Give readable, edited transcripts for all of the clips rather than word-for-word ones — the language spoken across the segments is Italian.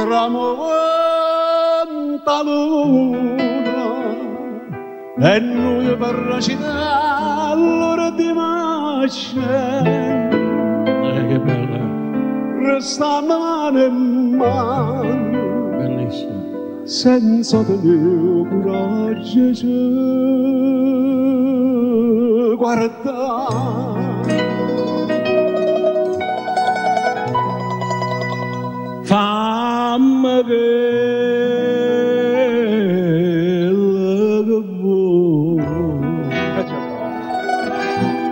tramonta luna e noi per recitare l'ora di marcia Che bella, resta mano in mano bellissima. senza tenere coraggio ci guardare. Fammi bella che vuoi,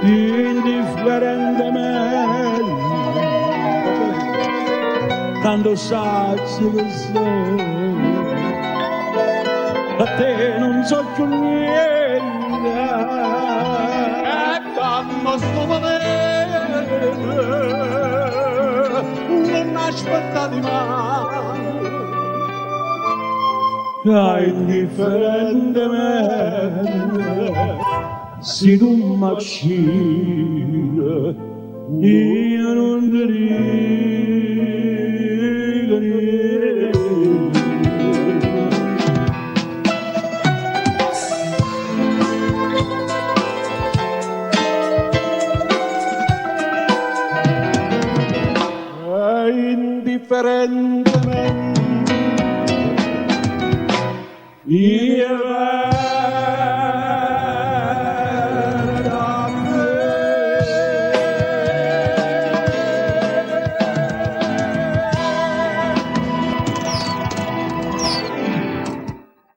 indifferentemente, tanto sazio che sei, a te non so più niente, e quando sto bene, non aspettati mai, indifferentemente, se tu m'accini, io non ti dico niente. Indifferentemente io